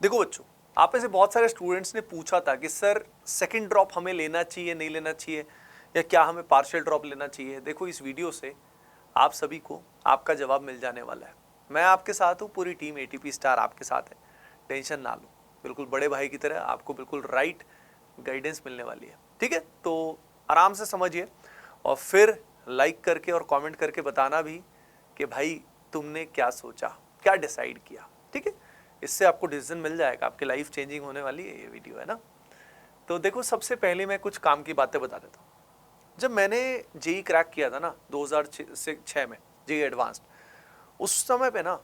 देखो बच्चों, आप में से बहुत सारे स्टूडेंट्स ने पूछा था कि सर सेकंड ड्रॉप हमें लेना चाहिए नहीं लेना चाहिए, या क्या हमें पार्शियल ड्रॉप लेना चाहिए। देखो इस वीडियो से आप सभी को आपका जवाब मिल जाने वाला है। मैं आपके साथ हूँ, पूरी टीम एटीपी स्टार आपके साथ है, टेंशन ना लो। बिल्कुल बड़े भाई की तरह आपको बिल्कुल राइट गाइडेंस मिलने वाली है। ठीक है, तो आराम से समझिए और फिर लाइक करके और कमेंट करके बताना भी कि भाई तुमने क्या सोचा, क्या डिसाइड किया। ठीक है, इससे आपको डिसीजन मिल जाएगा, आपकी लाइफ चेंजिंग होने वाली है ये वीडियो, है ना। तो देखो सबसे पहले मैं कुछ काम की बातें बता देता हूँ। जब मैंने जेई क्रैक किया था ना 2006 में, जेई एडवांस्ड, उस समय पे ना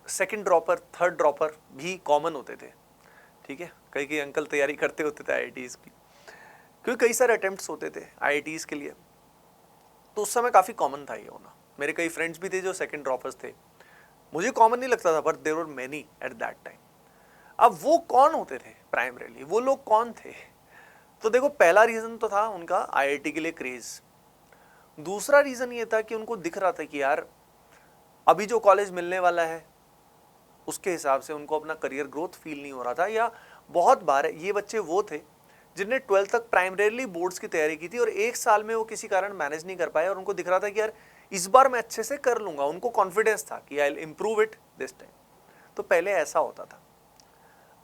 सेकंड ड्रॉपर थर्ड ड्रॉपर भी कॉमन होते थे। ठीक है, कई कई अंकल तैयारी करते होते थे आईआईटीज की, क्योंकि कई सारे अटेम्प्ट्स होते थे आईआईटीज के लिए, तो उस समय काफ़ी कॉमन था ये होना। मेरे कई फ्रेंड्स भी थे जो सेकंड ड्रॉपर्स थे, मुझे कॉमन नहीं लगता था, but there were many at that time. अब वो कौन होते थे प्राइमरीली, वो लोग कौन थे? तो देखो पहला रीजन तो था उनका आईआईटी के लिए क्रेज। दूसरा रीजन ये था कि उनको दिख रहा था कि यार अभी जो कॉलेज मिलने वाला है उसके हिसाब से उनको अपना करियर ग्रोथ फील नहीं हो रहा था। या बहुत बार ये बच्चे वो थे जिनने 12th तक प्राइमरीली बोर्ड्स की तैयारी की थी और एक साल में वो किसी कारण मैनेज नहीं कर पाए, और उनको दिख रहा था कि यार इस बार मैं अच्छे से कर लूंगा। उनको कॉन्फिडेंस था कि I will improve it this time. तो पहले ऐसा होता था।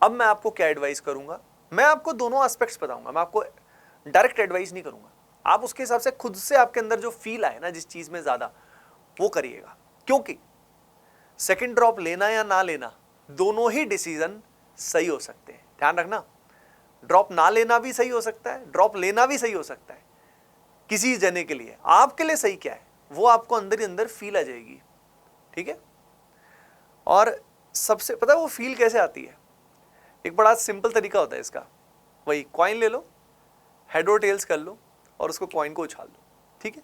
अब मैं आपको क्या एडवाइस करूंगा, मैं आपको दोनों एस्पेक्ट्स बताऊंगा, मैं आपको डायरेक्ट एडवाइस नहीं करूंगा। आप उसके हिसाब से खुद से आपके अंदर जो फील आए ना जिस चीज में ज्यादा, वो करिएगा। क्योंकि सेकंड ड्रॉप लेना या ना लेना दोनों ही डिसीजन सही हो सकते हैं, ध्यान रखना। ड्रॉप ना लेना भी सही हो सकता है, ड्रॉप लेना भी सही हो सकता है। किसी जने के लिए, आपके लिए सही क्या है वो आपको अंदर ही अंदर फील आ जाएगी। ठीक है, और सबसे पता है वो फील कैसे आती है? एक बड़ा सिंपल तरीका होता है इसका, वही कॉइन ले लो, हेड और टेल्स कर लो और उसको कॉइन को उछाल लो। ठीक है,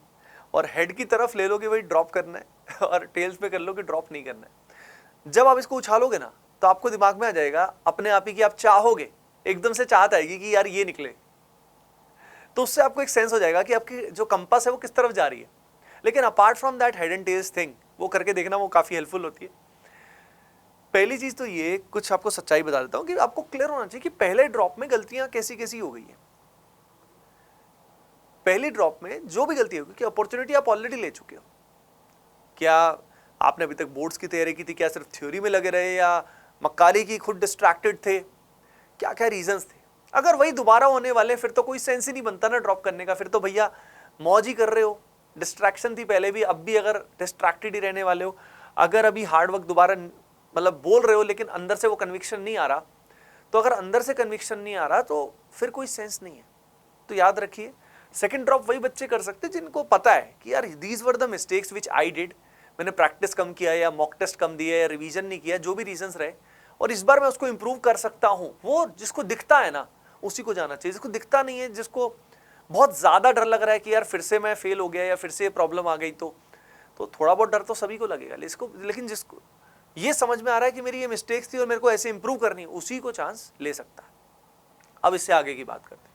और हेड की तरफ ले लो कि भाई ड्रॉप करना है और टेल्स पे कर लो कि ड्रॉप नहीं करना है। जब आप इसको उछालोगे ना तो आपको दिमाग में आ जाएगा अपने आप ही कि आप चाहोगे, एकदम से चाहत आएगी कि यार ये निकले। तो उससे आपको एक सेंस हो जाएगा कि आपकी जो कंपास है वो किस तरफ जा रही है। लेकिन apart from that head and tails thing, वो करके देखना, वो काफी हेल्पफुल होती है। पहली चीज तो ये, कुछ आपको सच्चाई बता देता हूं कि आपको क्लियर होना चाहिए कि पहले ड्रॉप में गलतियां कैसी कैसी हो गई है। पहली ड्रॉप में जो भी गलती होगी, कि अपॉर्चुनिटी आप ऑलरेडी ले चुके हो। क्या आपने अभी तक बोर्ड्स की तैयारी की थी, क्या सिर्फ थ्योरी में लगे रहे, या मक्कारी की खुद डिस्ट्रैक्टेड थे, क्या क्या रीजंस थे? अगर वही दोबारा होने वाले फिर तो कोई सेंस ही नहीं बनता ना ड्रॉप करने का। फिर तो भैया मौज ही कर रहे हो, डिस्ट्रैक्शन थी पहले भी, अब भी अगर डिस्ट्रैक्टेड ही रहने वाले हो। अगर अभी हार्ड वर्क दोबारा मतलब बोल रहे हो लेकिन अंदर से वो कन्विक्शन नहीं आ रहा, तो अगर अंदर से कन्विक्शन नहीं आ रहा तो फिर कोई सेंस नहीं है। तो याद रखिए, सेकंड ड्रॉप वही बच्चे कर सकते जिनको पता है कि यार these were the mistakes which I did. मैंने प्रैक्टिस कम किया, या मॉक टेस्ट कम दिया, या रिवीजन नहीं किया, जो भी रीजंस रहे, और इस बार मैं उसको इंप्रूव कर सकता हूं। वो जिसको दिखता है ना उसी को जाना चाहिए। जिसको दिखता नहीं है, जिसको बहुत ज्यादा डर लग रहा है कि यार फिर से मैं फेल हो गया या फिर से प्रॉब्लम आ गई, तो थोड़ा बहुत डर तो सभी को लगेगा। लेकिन जिसको ये समझ में आ रहा है कि मेरी ये मिस्टेक्स थी और मेरे को ऐसे इंप्रूव करनी है, उसी को चांस ले सकता है। अब इससे आगे की बात करते हैं।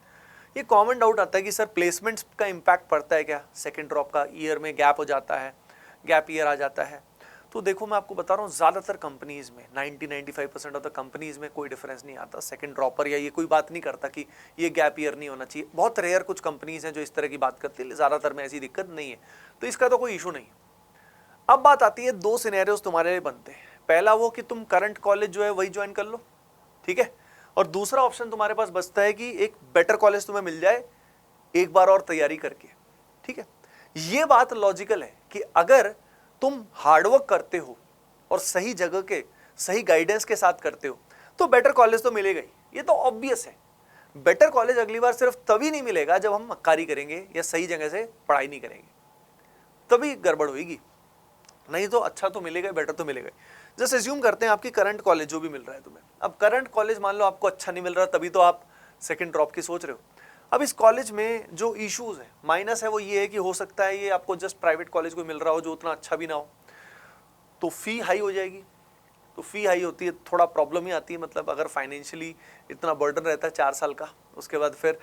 ये कॉमन डाउट आता है कि सर प्लेसमेंट्स का इंपैक्ट पड़ता है क्या सेकंड ड्रॉप का? ईयर में गैप हो जाता है, गैप ईयर आ जाता है। तो देखो मैं आपको बता रहा हूँ, ज़्यादातर कंपनीज में 90-95% ऑफ द कंपनीज में कोई डिफरेंस नहीं आता सेकंड ड्रॉपर, या ये कोई बात नहीं करता कि ये गैप ईयर नहीं होना चाहिए। बहुत रेयर कुछ कंपनीज हैं जो इस तरह की बात करती है, ज़्यादातर में ऐसी दिक्कत नहीं है, तो इसका तो कोई इशू नहीं। अब बात आती है, दो सिनेरियोज तुम्हारे लिए बनते हैं। पहला वो कि तुम करंट कॉलेज जो है वही ज्वाइन कर लो, ठीक है, और दूसरा ऑप्शन तुम्हारे पास बचता है कि एक बेटर कॉलेज तुम्हें मिल जाए एक बार और तैयारी करके। ठीक है, ये बात लॉजिकल है कि अगर तुम हार्डवर्क करते हो और सही जगह के सही गाइडेंस के साथ करते हो तो बेटर कॉलेज तो मिलेगा ही, ये तो ऑब्वियस है। बेटर कॉलेज अगली बार सिर्फ तभी नहीं मिलेगा जब हम मक्कारी करेंगे या सही जगह से पढ़ाई नहीं करेंगे, तभी गड़बड़ होगी। नहीं तो अच्छा तो मिलेगा, बेटर तो मिलेगा। जस्ट एज्यूम करते हैं आपकी करंट कॉलेज जो भी मिल रहा है तुम्हें, अब करंट कॉलेज मान लो आपको अच्छा नहीं मिल रहा, तभी तो आप सेकंड ड्रॉप की सोच रहे हो। अब इस कॉलेज में जो इश्यूज है, माइनस है, वो ये है कि हो सकता है ये आपको जस्ट प्राइवेट कॉलेज को मिल रहा हो जो उतना अच्छा भी ना हो, तो फी हाई हो जाएगी। तो फी हाई होती है, थोड़ा प्रॉब्लम ही आती है। मतलब अगर फाइनेंशियली इतना बर्डन रहता है 4 साल का, उसके बाद फिर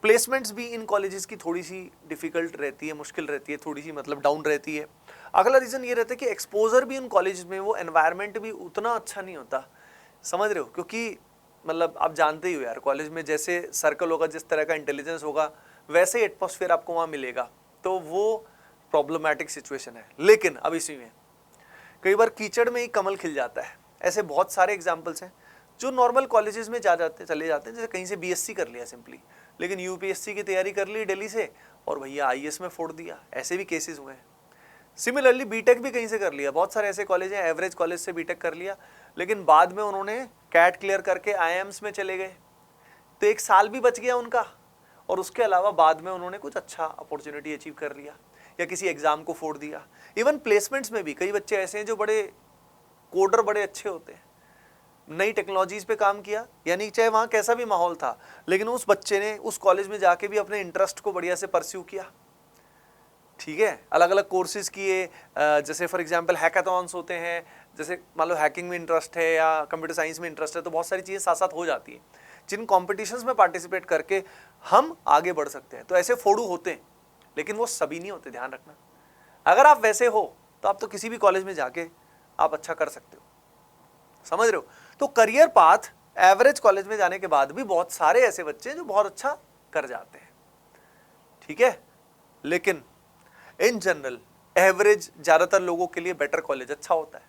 प्लेसमेंट्स भी इन कॉलेजेस की थोड़ी सी डिफिकल्ट रहती है, मुश्किल रहती है, थोड़ी सी मतलब डाउन रहती है। अगला रीज़न ये रहता है कि एक्सपोजर भी उन कॉलेज में, वो एनवायरनमेंट भी उतना अच्छा नहीं होता, समझ रहे हो? क्योंकि मतलब आप जानते ही हो यार, कॉलेज में जैसे सर्कल होगा, जिस तरह का इंटेलिजेंस होगा, वैसे ही एटमॉस्फेयर आपको वहाँ मिलेगा, तो वो प्रॉब्लमेटिक सिचुएशन है। लेकिन अब इसी में कई बार कीचड़ में ही कमल खिल जाता है। ऐसे बहुत सारे एग्जाम्पल्स हैं जो नॉर्मल कॉलेजेस में चले जाते हैं, जैसे कहीं से बीएससी कर लिया सिंपली, लेकिन यूपीएससी की तैयारी कर ली दिल्ली से और भैया आईएएस में फोड़ दिया, ऐसे भी केसेस हुए हैं। सिमिलरली बीटेक भी कहीं से कर लिया, बहुत सारे ऐसे कॉलेज हैं, एवरेज कॉलेज से बीटेक कर लिया, लेकिन बाद में उन्होंने कैट क्लियर करके आईआईएम्स में चले गए, तो 1 साल भी बच गया उनका, और उसके अलावा बाद में उन्होंने कुछ अच्छा अपॉर्चुनिटी अचीव कर लिया या किसी एग्जाम को फोड़ दिया। इवन प्लेसमेंट्स में भी कई बच्चे ऐसे हैं जो बड़े कोडर बड़े अच्छे होते हैं, नई टेक्नोलॉजीज पे काम किया, यानी चाहे वहाँ कैसा भी माहौल था, लेकिन उस बच्चे ने उस कॉलेज में जाके भी अपने इंटरेस्ट को बढ़िया से परस्यू किया। ठीक है, अलग अलग कोर्सेज किए, जैसे फॉर एग्जांपल हैकाथॉन्स होते हैं, जैसे मान लो हैकिंग में इंटरेस्ट है या कंप्यूटर साइंस में इंटरेस्ट है, तो बहुत सारी चीज़ें साथ साथ हो जाती हैं जिन कॉम्पिटिशन्स में पार्टिसिपेट करके हम आगे बढ़ सकते हैं। तो ऐसे फोड़ू होते हैं, लेकिन वो सभी नहीं होते, ध्यान रखना। अगर आप वैसे हो तो आप तो किसी भी कॉलेज में जाके आप अच्छा कर सकते हो, समझ रहे हो। तो करियर पाथ एवरेज कॉलेज में जाने के बाद भी बहुत सारे ऐसे बच्चे हैं जो बहुत अच्छा कर जाते हैं, ठीक है। लेकिन इन जनरल एवरेज ज्यादातर लोगों के लिए बेटर कॉलेज अच्छा होता है।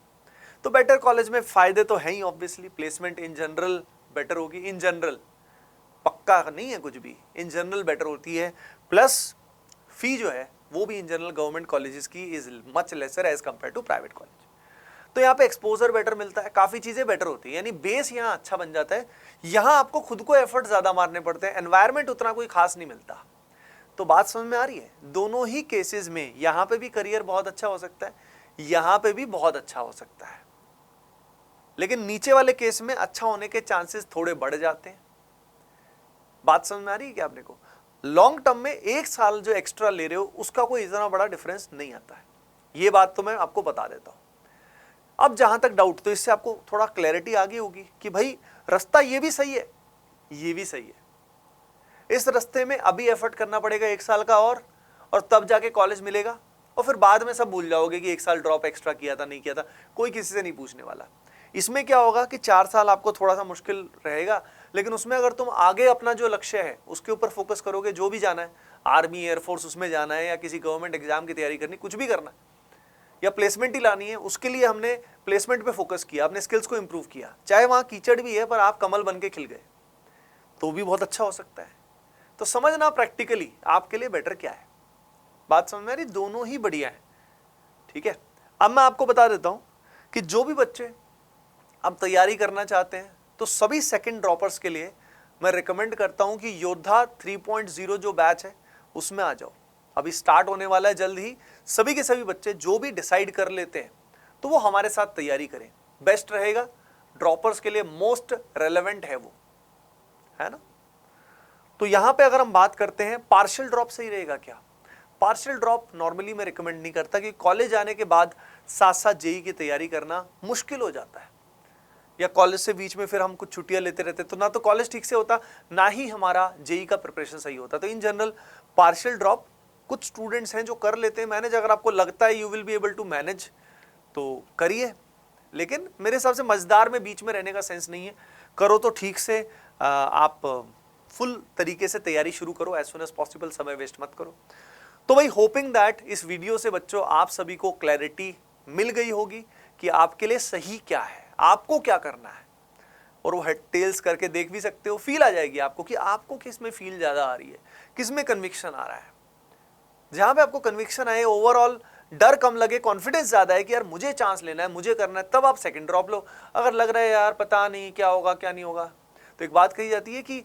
तो बेटर कॉलेज में फायदे तो हैं ही, obviously placement in general better होगी, इन जनरल, पक्का नहीं है कुछ भी, इन जनरल बेटर होती है, प्लस फी जो है वो भी इन जनरल गवर्नमेंट कॉलेजेस की is much lesser as compare to private college. तो यहाँ पे एक्सपोजर बेटर मिलता है, काफी चीजें बेटर होती है, यानी बेस यहाँ अच्छा बन जाता है। यहाँ आपको खुद को एफर्ट ज्यादा मारने पड़ते हैं, एनवायरमेंट उतना कोई खास नहीं मिलता। तो बात समझ में आ रही है, दोनों ही केसेस में यहाँ पे भी करियर बहुत अच्छा हो सकता है, यहाँ पे भी बहुत अच्छा हो सकता है, लेकिन नीचे वाले केस में अच्छा होने के चांसेस थोड़े बढ़ जाते हैं। बात समझ में आ रही है क्या आपने को। लॉन्ग टर्म में 1 साल जो एक्स्ट्रा ले रहे हो उसका कोई इतना बड़ा डिफरेंस नहीं आता है, ये बात तो मैं आपको बता देता हूं। अब जहां तक डाउट, तो इससे आपको थोड़ा क्लैरिटी आ गई होगी कि भाई रास्ता ये भी सही है, ये भी सही है, इस रास्ते में अभी एफर्ट करना पड़ेगा 1 साल का और तब जाके कॉलेज मिलेगा, और फिर बाद में सब भूल जाओगे कि 1 साल ड्रॉप एक्स्ट्रा किया था नहीं किया था, कोई किसी से नहीं पूछने वाला। इसमें क्या होगा कि 4 साल आपको थोड़ा सा मुश्किल रहेगा, लेकिन उसमें अगर तुम आगे अपना जो लक्ष्य है उसके ऊपर फोकस करोगे, जो भी जाना है, आर्मी एयरफोर्स उसमें जाना है या किसी गवर्नमेंट एग्जाम की तैयारी करनी, कुछ भी करना है या प्लेसमेंट ही लानी है, उसके लिए हमने प्लेसमेंट पे फोकस किया, अपने स्किल्स को इंप्रूव किया, चाहे वहां कीचड़ भी है पर आप कमल बन के खिल गए, तो भी बहुत अच्छा हो सकता है। तो समझना प्रैक्टिकली आपके लिए बेटर क्या है। बात समझ में आ रही, दोनों ही बढ़िया है, ठीक है। अब मैं आपको बता देता हूं कि जो भी बच्चे अब तैयारी करना चाहते हैं, तो सभी सेकंड ड्रॉपर्स के लिए मैं रिकमेंड करता हूं कि योद्धा 3.0 जो बैच है उसमें आ जाओ। अभी स्टार्ट होने वाला है जल्द ही। सभी के सभी बच्चे जो भी डिसाइड कर लेते हैं तो वो हमारे साथ तैयारी करें, बेस्ट रहेगा, ड्रॉपर्स के लिए मोस्ट रेलेवेंट है वो, है ना। तो यहां पे अगर हम बात करते हैं पार्शियल ड्रॉप सही रहेगा क्या। पार्शियल ड्रॉप नॉर्मली मैं रिकमेंड नहीं करता, कि कॉलेज आने के बाद साथ साथ जेई की तैयारी करना मुश्किल हो जाता है, या कॉलेज से बीच में फिर हम कुछ छुट्टियां लेते रहते, तो ना तो कॉलेज ठीक से होता, ना ही हमारा जेई का प्रिपरेशन सही होता। तो इन जनरल पार्शियल ड्रॉप कुछ स्टूडेंट्स हैं जो कर लेते हैं मैनेज, अगर आपको लगता है you will be able to manage तो करिए, लेकिन मेरे हिसाब से मजेदार में बीच में रहने का सेंस नहीं है। करो तो ठीक से, आप फुल तरीके से तैयारी शुरू करो एज सुन एज पॉसिबल, समय वेस्ट मत करो। तो भाई होपिंग दैट इस वीडियो से बच्चों आप सभी को क्लैरिटी मिल गई होगी कि आपके लिए सही क्या है, आपको क्या करना है, और वो हेड टेल्स करके देख भी सकते हो, फील आ जाएगी आपको कि आपको किस में फील ज्यादा आ रही है, किस में कन्विक्शन आ रहा है। जहां पे आपको कन्विक्शन आए, ओवरऑल डर कम लगे, कॉन्फिडेंस ज्यादा है कि यार मुझे चांस लेना है, मुझे करना है, तब आप सेकंड ड्रॉप लो। अगर लग रहा है यार पता नहीं क्या होगा क्या नहीं होगा, तो एक बात कही जाती है कि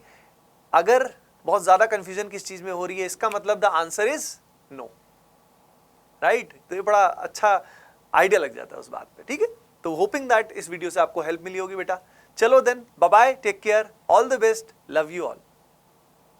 अगर बहुत ज्यादा कंफ्यूजन किस चीज में हो रही है, इसका मतलब the answer is no, right. तो ये बड़ा अच्छा आइडिया लग जाता है उस बात पे, ठीक है। तो होपिंग दैट इस वीडियो से आपको हेल्प मिली होगी बेटा। चलो then, bye bye, take care, all the best, love you all.